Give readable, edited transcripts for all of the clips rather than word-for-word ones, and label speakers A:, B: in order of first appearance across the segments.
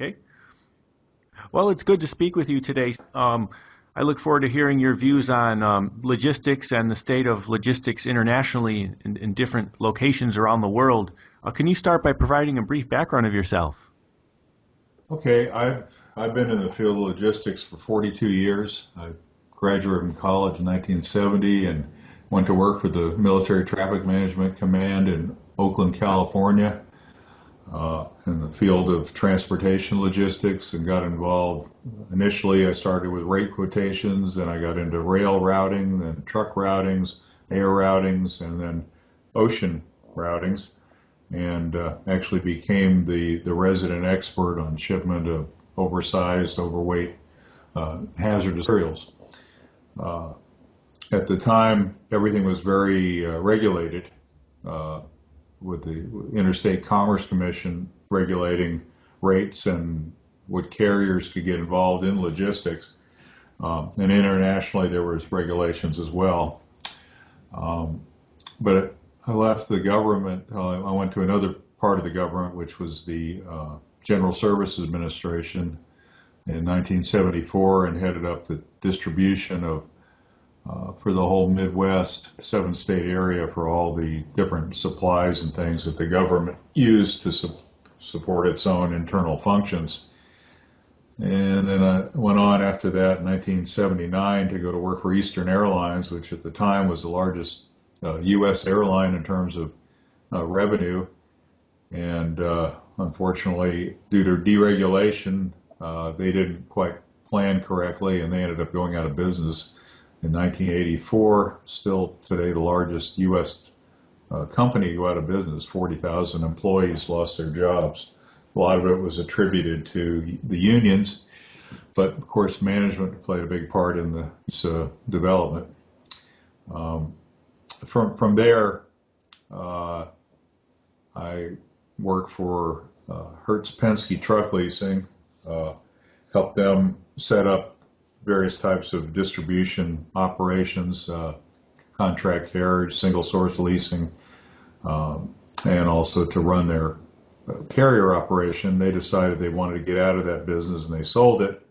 A: Okay. Well, it's good to speak with you today. I look forward to hearing your views on logistics and the state of logistics internationally in different locations around the world. Can you start by providing a brief background of yourself?
B: Okay, I've been in the field of logistics for 42 years. I graduated from college in 1970 and went to work for the Military Traffic Management Command in Oakland, California, in the field of transportation logistics, and got involved. Initially, I started with rate quotations, then I got into rail routing, then truck routings, air routings, and then ocean routings, and actually became the resident expert on shipment of oversized, overweight, hazardous materials. Uh, at the time, everything was very regulated, uh, with the Interstate Commerce Commission regulating rates and what carriers could get involved in logistics. And internationally, there was regulations as well. Um, but I left the government. I went to another part of the government, which was the General Services Administration in 1974, and headed up the distribution of for the whole Midwest, 7-state area, for all the different supplies and things that the government used to support its own internal functions. And then I went on after that in 1979 to go to work for Eastern Airlines, which at the time was the largest U.S. airline in terms of revenue. And unfortunately, due to deregulation, they didn't quite plan correctly, and they ended up going out of business in 1984. Still today, the largest U.S. Company to go out of business. 40,000 employees lost their jobs. A lot of it was attributed to the unions, but of course, management played a big part in the development. Um, from there, I worked for Hertz Penske Truck Leasing, helped them set up various types of distribution operations, contract carriage, single source leasing, and also to run their carrier operation. They decided they wanted to get out of that business, and they sold it.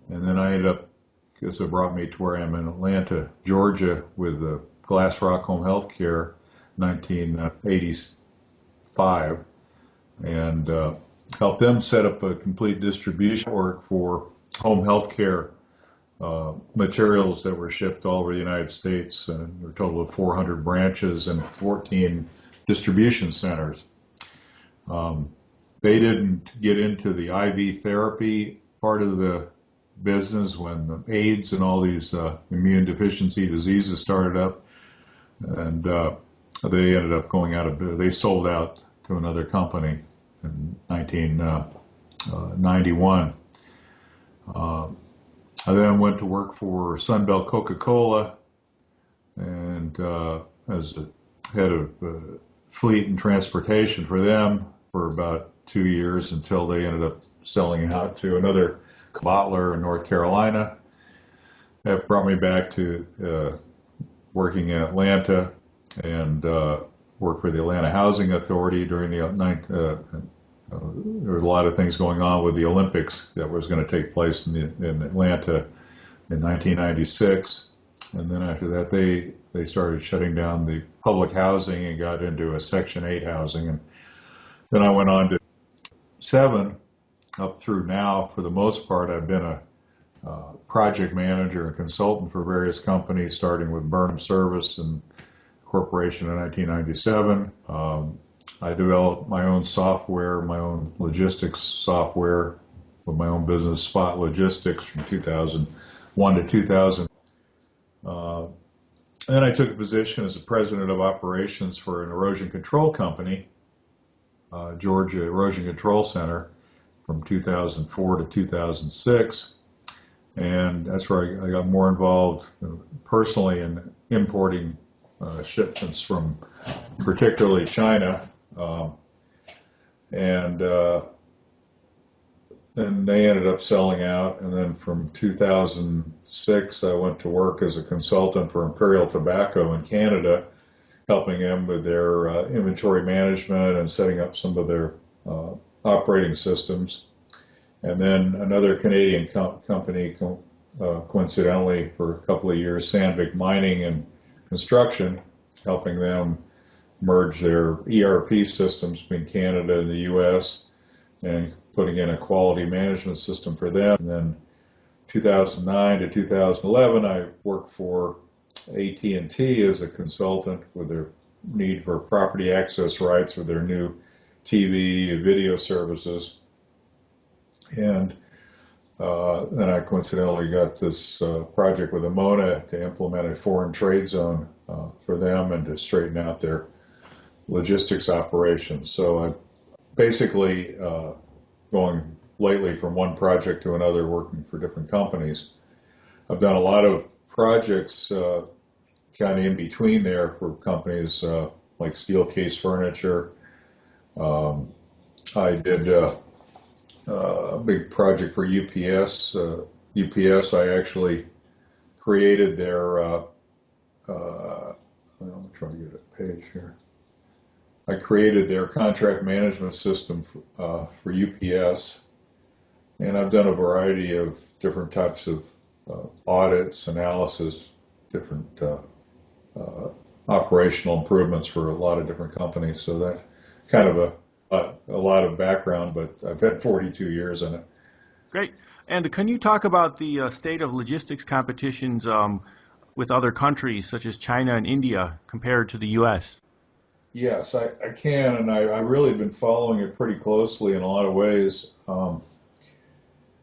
B: And then I ended up, because it brought me to where I am in Atlanta, Georgia, with Glass Rock Home Health Care, 1985, and helped them set up a complete distribution network for home health care materials that were shipped all over the United States. There were a total of 400 branches and 14 distribution centers. They didn't get into the IV therapy part of the business when the AIDS and all these immune deficiency diseases started up, and they ended up going out of business. They sold out to another company in 1991. I then went to work for Sunbelt Coca-Cola, and as the head of fleet and transportation for them for about 2 years, until they ended up selling out to another bottler in North Carolina. That brought me back to working in Atlanta, and worked for the Atlanta Housing Authority during the there were a lot of things going on with the Olympics that was going to take place in Atlanta in 1996. And then after that, they started shutting down the public housing and got into a Section 8 housing. And then I went on to 7 up through now. For the most part, I've been a project manager and consultant for various companies, starting with Burnham Service and Corporation in 1997. I developed my own software, my own logistics software with my own business, Spot Logistics, from 2001 to 2000. Then I took a position as the president of operations for an erosion control company, Georgia Erosion Control Center, from 2004 to 2006. And that's where I got more involved personally in importing shipments from particularly China. And they ended up selling out. And then from 2006, I went to work as a consultant for Imperial Tobacco in Canada, helping them with their inventory management and setting up some of their operating systems. And then another Canadian company, coincidentally, for a couple of years, Sandvik Mining and Construction, helping them merge their ERP systems between Canada and the U.S. and putting in a quality management system for them. And then 2009 to 2011, I worked for AT&T as a consultant with their need for property access rights with their new TV and video services. And then I coincidentally got this project with Amona to implement a foreign trade zone for them and to straighten out their logistics operations. So I basically going lately from one project to another, working for different companies. I've done a lot of projects kind of in between there for companies like Steelcase Furniture. I did a big project for UPS. UPS, I actually created their, I'm trying to get a page here. I created their contract management system for UPS, and I've done a variety of different types of audits, analysis, different operational improvements for a lot of different companies. So that kind of a lot of background, but I've had 42 years in it.
A: Great. And can you talk about the state of logistics competitions with other countries such as China and India compared to the U.S.?
B: Yes, I can, and I really been following it pretty closely in a lot of ways.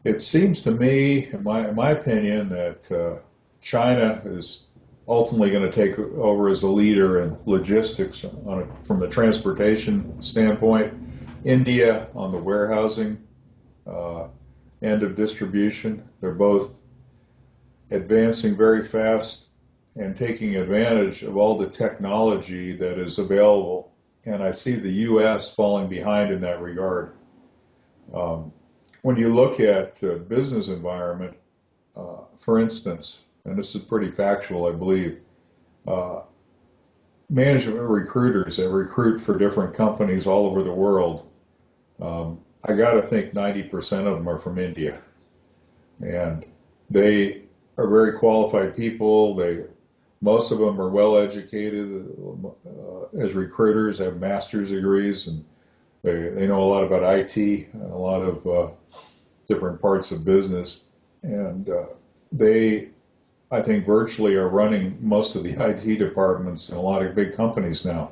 B: It seems to me, in my opinion, that China is ultimately going to take over as a leader in logistics from the transportation standpoint. India on the warehousing end of distribution. They're both advancing very fast and taking advantage of all the technology that is available. And I see the U.S. falling behind in that regard. When you look at business environment, for instance, and this is pretty factual, I believe, management recruiters that recruit for different companies all over the world, I got to think 90% of them are from India. And they are very qualified people. Most of them are well educated as recruiters, have master's degrees, and they know a lot about IT and a lot of different parts of business. And they, I think, virtually are running most of the IT departments in a lot of big companies now.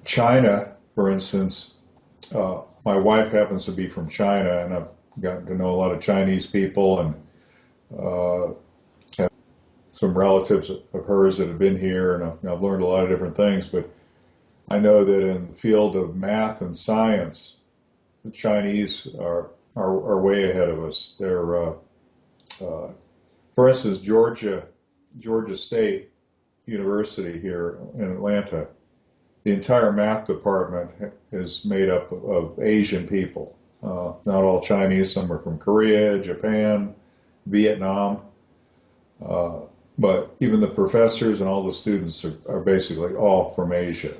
B: China, for instance, my wife happens to be from China, and I've gotten to know a lot of Chinese people and have some relatives of hers that have been here, and I've learned a lot of different things. But I know that in the field of math and science, the Chinese are way ahead of us. They're, for instance, Georgia State University here in Atlanta, the entire math department is made up of Asian people. Not all Chinese, some are from Korea, Japan, Vietnam. But even the professors and all the students are basically all from Asia.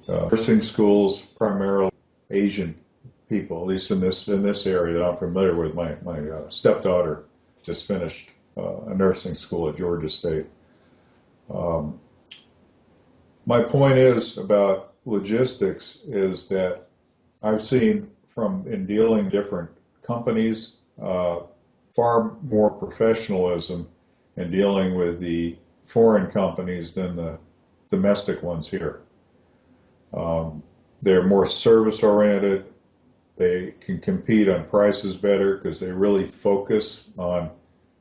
B: Nursing schools, primarily Asian people, at least in this area that I'm familiar with. My stepdaughter just finished a nursing school at Georgia State. My point is about logistics is that I've seen in dealing different companies far more professionalism in dealing with the foreign companies than the domestic ones here. They're more service oriented. They can compete on prices better because they really focus on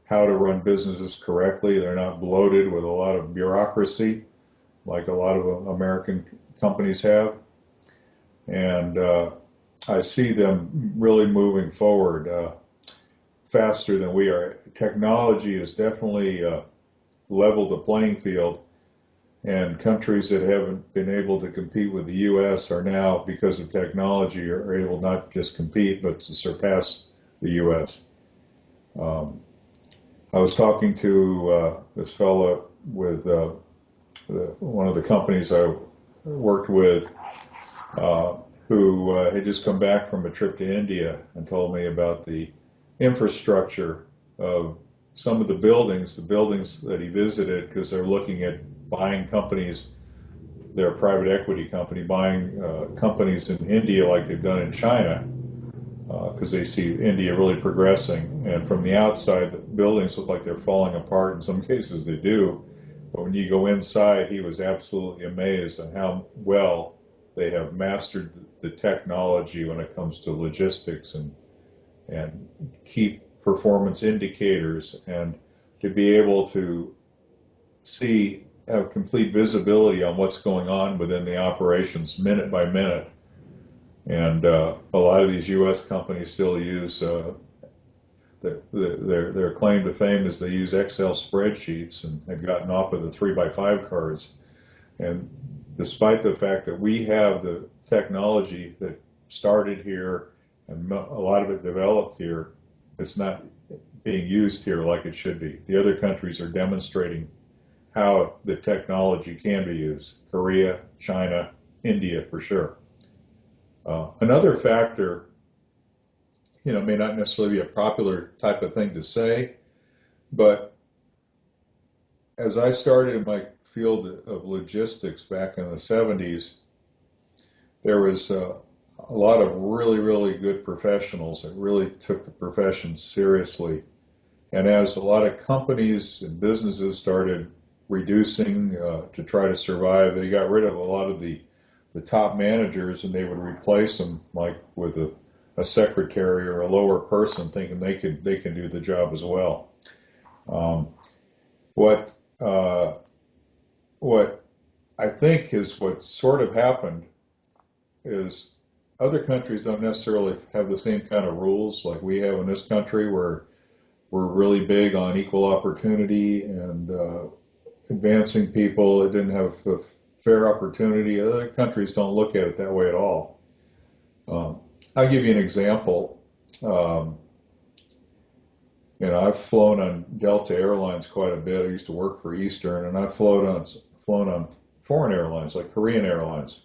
B: how to run businesses correctly. They're not bloated with a lot of bureaucracy like a lot of American companies have. And I see them really moving forward faster than we are. Technology has definitely leveled the playing field, and countries that haven't been able to compete with the U.S. are now, because of technology, are able not just compete, but to surpass the U.S. I was talking to this fellow with one of the companies I worked with who had just come back from a trip to India and told me about the infrastructure of some of the buildings that he visited, because they're looking at buying companies. They're a private equity company buying companies in India like they've done in China, because they see India really progressing. And from the outside, the buildings look like they're falling apart. In some cases, they do. But when you go inside, he was absolutely amazed at how well they have mastered the technology when it comes to logistics and key performance indicators, and to be able to have complete visibility on what's going on within the operations minute by minute. And a lot of these U.S. companies still use their claim to fame is they use Excel spreadsheets and have gotten off of the 3x5 cards. And despite the fact that we have the technology that started here and a lot of it developed here, it's not being used here like it should be. The other countries are demonstrating how the technology can be used. Korea, China, India for sure. Another factor, may not necessarily be a popular type of thing to say, but as I started in my field of logistics back in the 70s, there was a lot of really, really good professionals that really took the profession seriously. And as a lot of companies and businesses started reducing to try to survive, they got rid of a lot of the top managers, and they would replace them like with a secretary or a lower person, thinking they can do the job as well. What I think is what sort of happened is other countries don't necessarily have the same kind of rules like we have in this country, where we're really big on equal opportunity and advancing people that didn't have a fair opportunity. Other countries don't look at it that way at all. I'll give you an example. I've flown on Delta Airlines quite a bit. I used to work for Eastern, and I've flown on foreign airlines like Korean Airlines.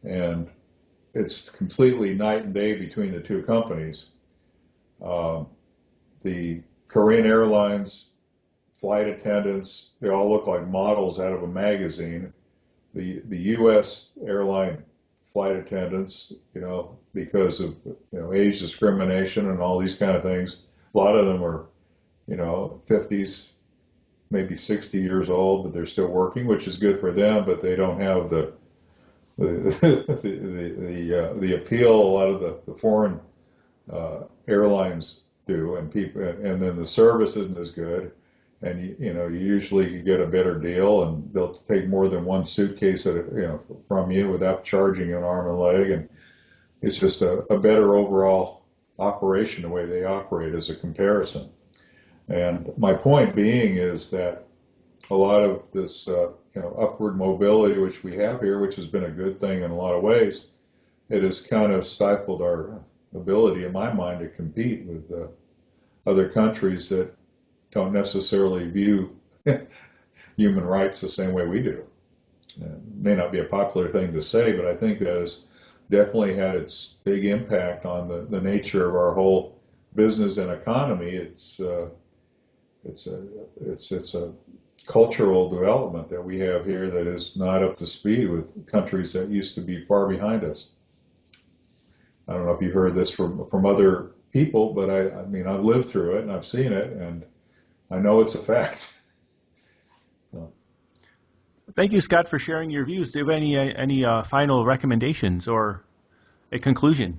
B: And it's completely night and day between the two companies. The Korean Airlines flight attendants, they all look like models out of a magazine. The U.S. airline flight attendants, because of age discrimination and all these kind of things, a lot of them are 50s, maybe 60 years old, but they're still working, which is good for them. But they don't have the appeal a lot of the foreign airlines do, and then the service isn't as good, and you usually get a better deal, and they'll take more than one suitcase from you without charging you an arm and leg, and it's just a better overall operation the way they operate as a comparison. And my point being is that a lot of this upward mobility which we have here, which has been a good thing in a lot of ways, it has kind of stifled our ability, in my mind, to compete with other countries that don't necessarily view human rights the same way we do. It may not be a popular thing to say, but I think that has definitely had its big impact on the nature of our whole business and economy. It's a cultural development that we have here that is not up to speed with countries that used to be far behind us. I don't know if you've heard this from other people, but I mean, I've lived through it and I've seen it, and I know it's a fact. So.
A: Thank you, Scott, for sharing your views. Do you have any final recommendations or a conclusion?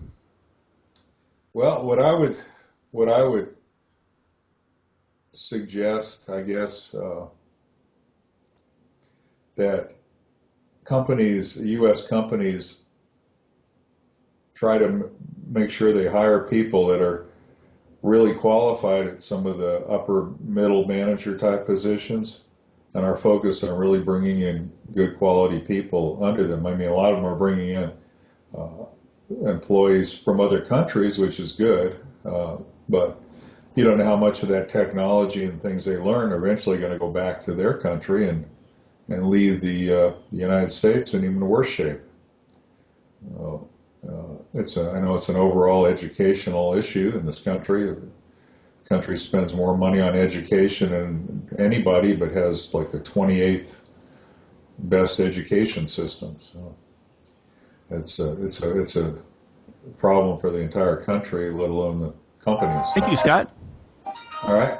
B: Well, what I would suggest, I guess, that U.S. companies try to make sure they hire people that are really qualified at some of the upper middle manager type positions, and are focused on really bringing in good quality people under them. I mean, a lot of them are bringing in employees from other countries, which is good, but you don't know how much of that technology and things they learn are eventually going to go back to their country and leave the United States in even worse shape. I know it's an overall educational issue in this country. The country spends more money on education than anybody, but has like the 28th best education system. So it's a problem for the entire country, let alone the companies.
A: Thank you, Scott.
B: All right.